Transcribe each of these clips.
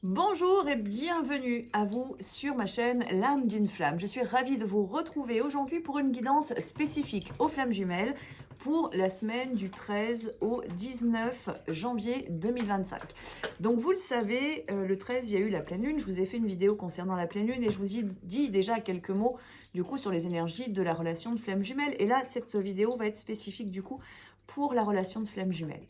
Bonjour et bienvenue à vous sur ma chaîne L'âme d'une flamme. Je suis ravie de vous retrouver aujourd'hui pour une guidance spécifique aux flammes jumelles pour la semaine du 13 au 19 janvier 2025. Donc vous le savez, le 13, il y a eu la pleine lune. Je vous ai fait une vidéo concernant la pleine lune et je vous ai dit déjà quelques mots du coup sur les énergies de la relation de flamme jumelle. Et là, cette vidéo va être spécifique du coup pour la relation de flamme jumelle.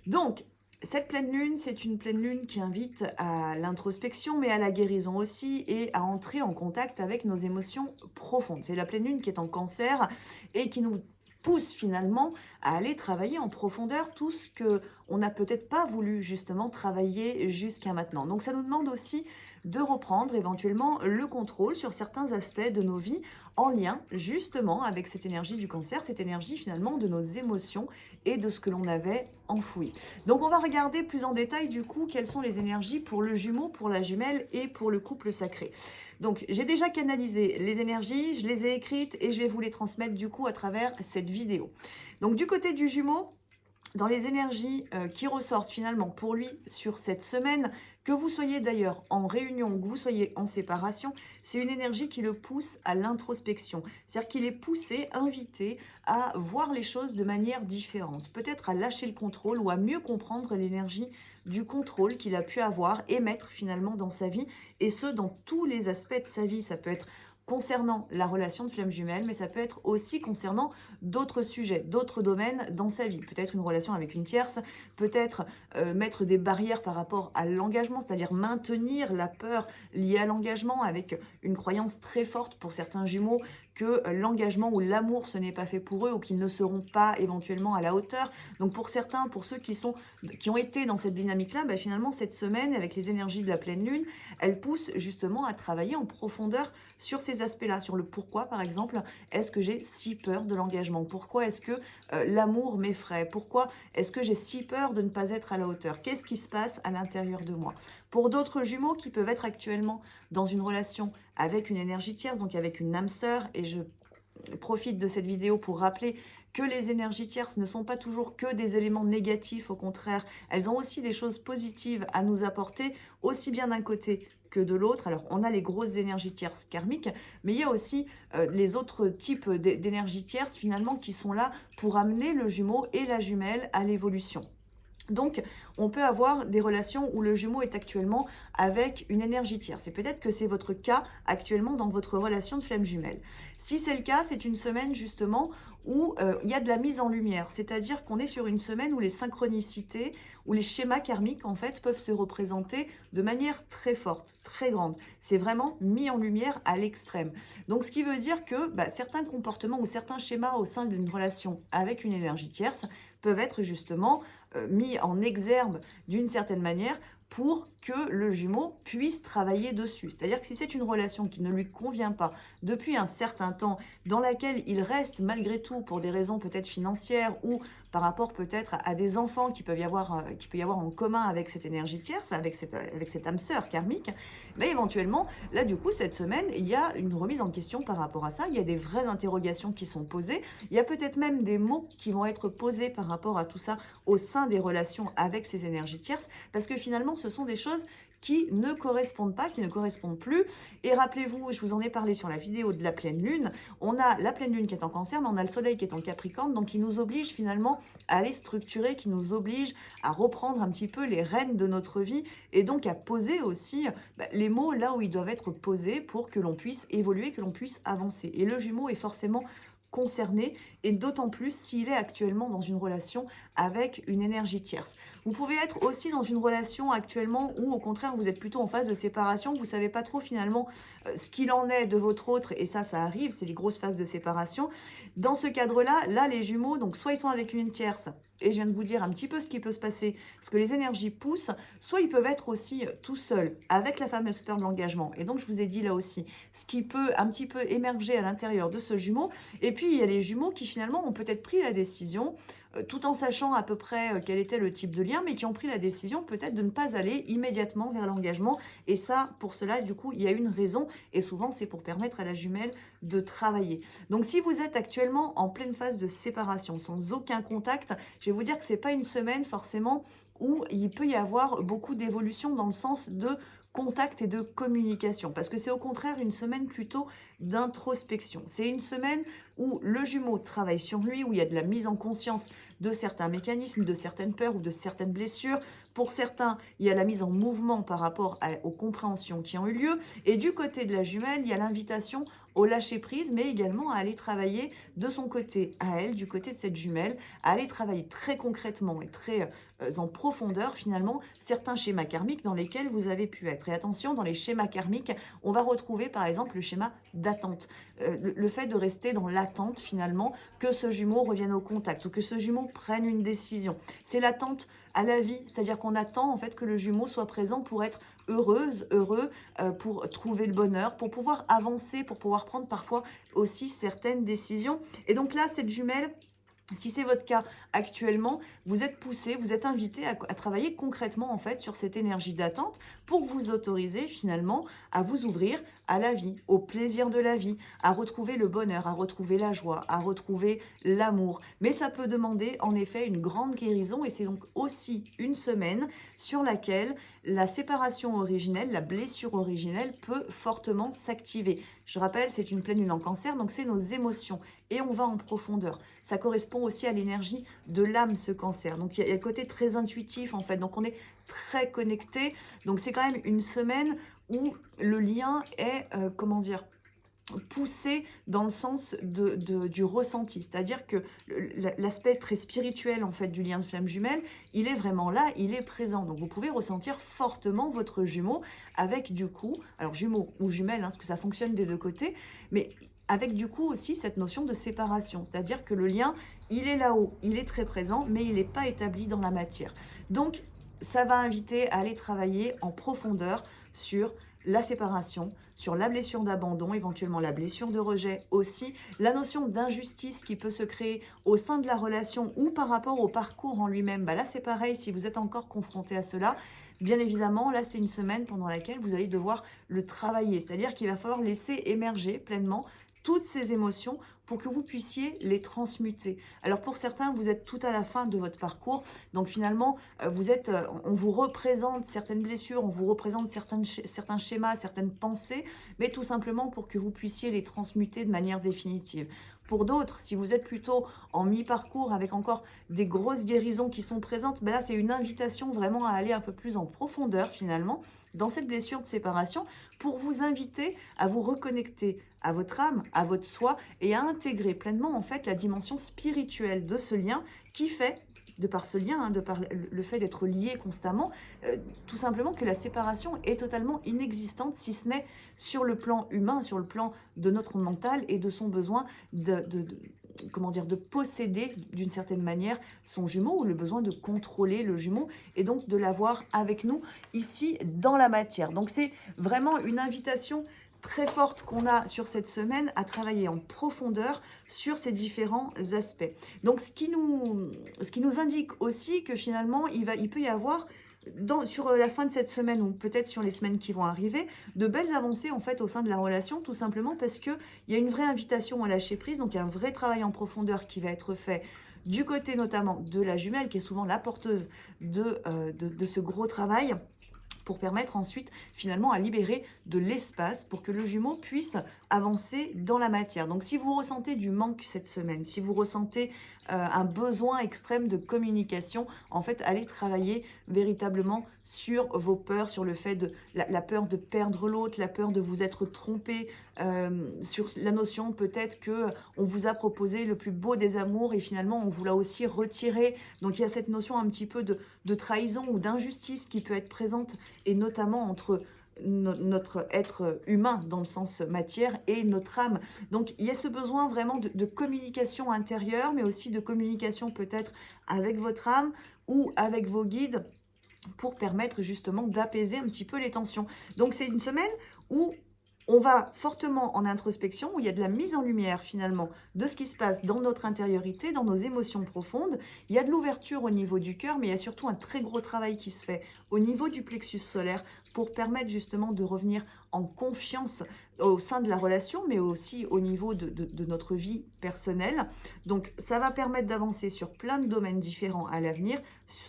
Donc, cette pleine lune, c'est une pleine lune qui invite à l'introspection, mais à la guérison aussi, et à entrer en contact avec nos émotions profondes. C'est la pleine lune qui est en cancer et qui nous pousse finalement à aller travailler en profondeur tout ce que on n'a peut-être pas voulu justement travailler jusqu'à maintenant. Donc ça nous demande aussi de reprendre éventuellement le contrôle sur certains aspects de nos vies en lien justement avec cette énergie du cancer, cette énergie finalement de nos émotions et de ce que l'on avait enfoui. Donc on va regarder plus en détail du coup quelles sont les énergies pour le jumeau, pour la jumelle et pour le couple sacré. Donc j'ai déjà canalisé les énergies, je les ai écrites et je vais vous les transmettre du coup à travers cette vidéo. Donc du côté du jumeau, dans les énergies qui ressortent finalement pour lui sur cette semaine, que vous soyez d'ailleurs en réunion, que vous soyez en séparation, c'est une énergie qui le pousse à l'introspection. C'est-à-dire qu'il est poussé, invité à voir les choses de manière différente, peut-être à lâcher le contrôle ou à mieux comprendre l'énergie du contrôle qu'il a pu avoir et mettre finalement dans sa vie, et ce, dans tous les aspects de sa vie. Ça peut être concernant la relation de flamme jumelle, mais ça peut être aussi concernant d'autres sujets, d'autres domaines dans sa vie. Peut-être une relation avec une tierce, peut-être mettre des barrières par rapport à l'engagement, c'est-à-dire maintenir la peur liée à l'engagement avec une croyance très forte pour certains jumeaux que l'engagement ou l'amour, ce n'est pas fait pour eux ou qu'ils ne seront pas éventuellement à la hauteur. Donc pour certains, pour ceux qui ont été dans cette dynamique-là, bah finalement cette semaine, avec les énergies de la pleine lune, elle pousse justement à travailler en profondeur sur ces aspects-là, sur le pourquoi par exemple, est-ce que j'ai si peur de l'engagement? Pourquoi est-ce que l'amour m'effraie? Pourquoi est-ce que j'ai si peur de ne pas être à la hauteur? Qu'est-ce qui se passe à l'intérieur de moi? Pour d'autres jumeaux qui peuvent être actuellement dans une relation avec une énergie tierce, donc avec une âme sœur, et je profite de cette vidéo pour rappeler que les énergies tierces ne sont pas toujours que des éléments négatifs, au contraire, elles ont aussi des choses positives à nous apporter, aussi bien d'un côté que de l'autre. Alors, on a les grosses énergies tierces karmiques, mais il y a aussi les autres types d'énergies tierces, finalement, qui sont là pour amener le jumeau et la jumelle à l'évolution. Donc, on peut avoir des relations où le jumeau est actuellement avec une énergie tierce. Et peut-être que c'est votre cas actuellement dans votre relation de flamme jumelle. Si c'est le cas, c'est une semaine justement où il y a de la mise en lumière. C'est-à-dire qu'on est sur une semaine où les synchronicités, où les schémas karmiques en fait peuvent se représenter de manière très forte, très grande. C'est vraiment mis en lumière à l'extrême. Donc, ce qui veut dire que certains comportements ou certains schémas au sein d'une relation avec une énergie tierce peuvent être justement mis en exergue d'une certaine manière pour que le jumeau puisse travailler dessus. C'est-à-dire que si c'est une relation qui ne lui convient pas depuis un certain temps, dans laquelle il reste malgré tout pour des raisons peut-être financières ou par rapport peut-être à des enfants qui peut y avoir en commun avec cette énergie tierce, avec cette âme sœur karmique, mais éventuellement, là du coup, cette semaine, il y a une remise en question par rapport à ça, il y a des vraies interrogations qui sont posées, il y a peut-être même des mots qui vont être posés par rapport à tout ça au sein des relations avec ces énergies tierces, parce que finalement, ce sont des choses qui ne correspondent pas, qui ne correspondent plus. Et rappelez-vous, je vous en ai parlé sur la vidéo de la pleine lune, on a la pleine lune qui est en cancer, mais on a le soleil qui est en capricorne, donc qui nous oblige finalement à aller structurer, qui nous oblige à reprendre un petit peu les rênes de notre vie et donc à poser aussi les mots là où ils doivent être posés pour que l'on puisse évoluer, que l'on puisse avancer. Et le jumeau est forcément concerné, et d'autant plus s'il est actuellement dans une relation avec une énergie tierce. Vous pouvez être aussi dans une relation actuellement où au contraire vous êtes plutôt en phase de séparation, vous savez pas trop finalement ce qu'il en est de votre autre, et ça arrive, c'est les grosses phases de séparation. Dans ce cadre-là, là les jumeaux, donc soit ils sont avec une tierce, et je viens de vous dire un petit peu ce qui peut se passer, ce que les énergies poussent, soit ils peuvent être aussi tout seuls, avec la fameuse peur de l'engagement. Et donc je vous ai dit là aussi, ce qui peut un petit peu émerger à l'intérieur de ce jumeau. Et puis il y a les jumeaux qui finalement ont peut-être pris la décision, tout en sachant à peu près quel était le type de lien, mais qui ont pris la décision peut-être de ne pas aller immédiatement vers l'engagement. Et ça, pour cela, du coup, il y a une raison, et souvent c'est pour permettre à la jumelle de travailler. Donc si vous êtes actuellement en pleine phase de séparation, sans aucun contact, je vais vous dire que c'est pas une semaine forcément où il peut y avoir beaucoup d'évolution dans le sens de contact et de communication, parce que c'est au contraire une semaine plutôt d'introspection. C'est une semaine où le jumeau travaille sur lui, où il y a de la mise en conscience de certains mécanismes, de certaines peurs ou de certaines blessures. Pour certains, il y a la mise en mouvement par rapport aux compréhensions qui ont eu lieu. Et du côté de la jumelle, il y a l'invitation au lâcher-prise, mais également à aller travailler de son côté à elle, du côté de cette jumelle, à aller travailler très concrètement et très en profondeur finalement certains schémas karmiques dans lesquels vous avez pu être. Et attention, dans les schémas karmiques, on va retrouver par exemple le schéma d'attente. Le fait de rester dans l'attente finalement que ce jumeau revienne au contact ou que ce jumeau prenne une décision. C'est l'attente à la vie, c'est-à-dire qu'on attend en fait que le jumeau soit présent pour être heureuse, heureux, pour trouver le bonheur, pour pouvoir avancer, pour pouvoir prendre parfois aussi certaines décisions. Et donc là, cette jumelle, si c'est votre cas actuellement, vous êtes poussé, vous êtes invité à travailler concrètement en fait sur cette énergie d'attente pour vous autoriser finalement à vous ouvrir à la vie, au plaisir de la vie, à retrouver le bonheur, à retrouver la joie, à retrouver l'amour. Mais ça peut demander en effet une grande guérison et c'est donc aussi une semaine sur laquelle la séparation originelle, la blessure originelle peut fortement s'activer. Je rappelle, c'est une pleine lune en cancer, donc c'est nos émotions et on va en profondeur. Ça correspond aussi à l'énergie de l'âme, ce cancer. Donc il y a le côté très intuitif en fait, donc on est très connecté. Donc c'est quand même une semaine où le lien est, comment dire, poussé dans le sens du ressenti, c'est-à-dire que l'aspect très spirituel en fait du lien de flamme jumelle, il est vraiment là, il est présent, donc vous pouvez ressentir fortement votre jumeau avec du coup, alors jumeau ou jumelle, hein, parce que ça fonctionne des deux côtés, mais avec du coup aussi cette notion de séparation, c'est-à-dire que le lien, il est là-haut, il est très présent, mais il n'est pas établi dans la matière. Donc ça va inviter à aller travailler en profondeur sur la séparation, sur la blessure d'abandon, éventuellement la blessure de rejet aussi, la notion d'injustice qui peut se créer au sein de la relation ou par rapport au parcours en lui-même. Bah là, c'est pareil, si vous êtes encore confronté à cela, bien évidemment, là, c'est une semaine pendant laquelle vous allez devoir le travailler. C'est-à-dire qu'il va falloir laisser émerger pleinement toutes ces émotions pour que vous puissiez les transmuter. Alors pour certains, vous êtes tout à la fin de votre parcours, donc finalement, on vous représente certaines blessures, on vous représente certains schémas, certaines pensées, mais tout simplement pour que vous puissiez les transmuter de manière définitive. Pour d'autres, si vous êtes plutôt en mi-parcours avec encore des grosses guérisons qui sont présentes, ben là c'est une invitation vraiment à aller un peu plus en profondeur finalement dans cette blessure de séparation pour vous inviter à vous reconnecter à votre âme, à votre soi et à intégrer pleinement en fait la dimension spirituelle de ce lien qui fait, de par ce lien, hein, de par le fait d'être lié constamment, tout simplement que la séparation est totalement inexistante si ce n'est sur le plan humain, sur le plan de notre mental et de son besoin comment dire, de posséder d'une certaine manière son jumeau ou le besoin de contrôler le jumeau et donc de l'avoir avec nous ici dans la matière. Donc c'est vraiment une invitation très forte qu'on a sur cette semaine à travailler en profondeur sur ces différents aspects. Donc ce qui nous indique aussi que finalement il peut y avoir sur la fin de cette semaine ou peut-être sur les semaines qui vont arriver, de belles avancées en fait au sein de la relation, tout simplement parce qu'il y a une vraie invitation à lâcher prise, donc il y a un vrai travail en profondeur qui va être fait du côté notamment de la jumelle qui est souvent la porteuse de ce gros travail, pour permettre ensuite finalement à libérer de l'espace pour que le jumeau puisse avancer dans la matière. Donc si vous ressentez du manque cette semaine, si vous ressentez un besoin extrême de communication, en fait allez travailler véritablement sur vos peurs, sur le fait de la peur de perdre l'autre, la peur de vous être trompé, sur la notion peut-être que on vous a proposé le plus beau des amours et finalement on vous l'a aussi retiré. Donc il y a cette notion un petit peu de trahison ou d'injustice qui peut être présente et notamment entre notre être humain dans le sens matière et notre âme. Donc il y a ce besoin vraiment de communication intérieure, mais aussi de communication peut-être avec votre âme ou avec vos guides pour permettre justement d'apaiser un petit peu les tensions. Donc c'est une semaine où On va fortement en introspection, où il y a de la mise en lumière finalement de ce qui se passe dans notre intériorité, dans nos émotions profondes. Il y a de l'ouverture au niveau du cœur, mais il y a surtout un très gros travail qui se fait au niveau du plexus solaire pour permettre justement de revenir en confiance au sein de la relation, mais aussi au niveau de notre vie personnelle. Donc ça va permettre d'avancer sur plein de domaines différents à l'avenir,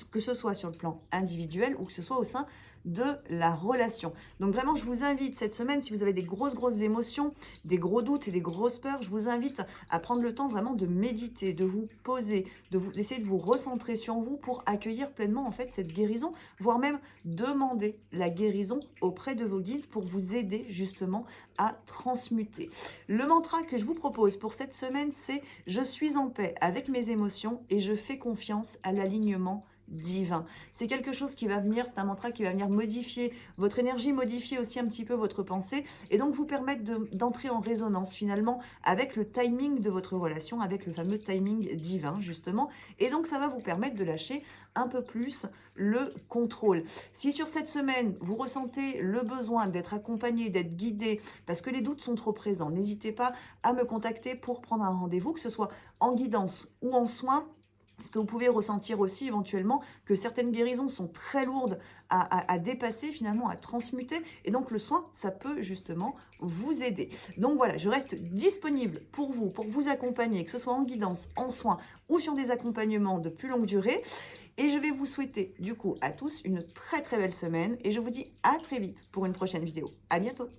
que ce soit sur le plan individuel ou que ce soit au sein de la relation. Donc vraiment, je vous invite cette semaine, si vous avez des grosses émotions, des gros doutes et des grosses peurs, je vous invite à prendre le temps vraiment de méditer, de vous poser, d'essayer de vous recentrer sur vous pour accueillir pleinement en fait cette guérison, voire même demander la guérison auprès de vos guides pour vous aider justement à transmuter. Le mantra que je vous propose pour cette semaine, c'est « Je suis en paix avec mes émotions et je fais confiance à l'alignement divin ». C'est quelque chose qui va venir, c'est un mantra qui va venir modifier votre énergie, modifier aussi un petit peu votre pensée et donc vous permettre d'entrer en résonance finalement avec le timing de votre relation, avec le fameux timing divin justement. Et donc ça va vous permettre de lâcher un peu plus le contrôle. Si sur cette semaine, vous ressentez le besoin d'être accompagné, d'être guidé, parce que les doutes sont trop présents, n'hésitez pas à me contacter pour prendre un rendez-vous, que ce soit en guidance ou en soins. Parce que vous pouvez ressentir aussi éventuellement que certaines guérisons sont très lourdes à dépasser, finalement à transmuter. Et donc le soin, ça peut justement vous aider. Donc voilà, je reste disponible pour vous accompagner, que ce soit en guidance, en soins ou sur des accompagnements de plus longue durée. Et je vais vous souhaiter du coup à tous une très belle semaine. Et je vous dis à très vite pour une prochaine vidéo. À bientôt.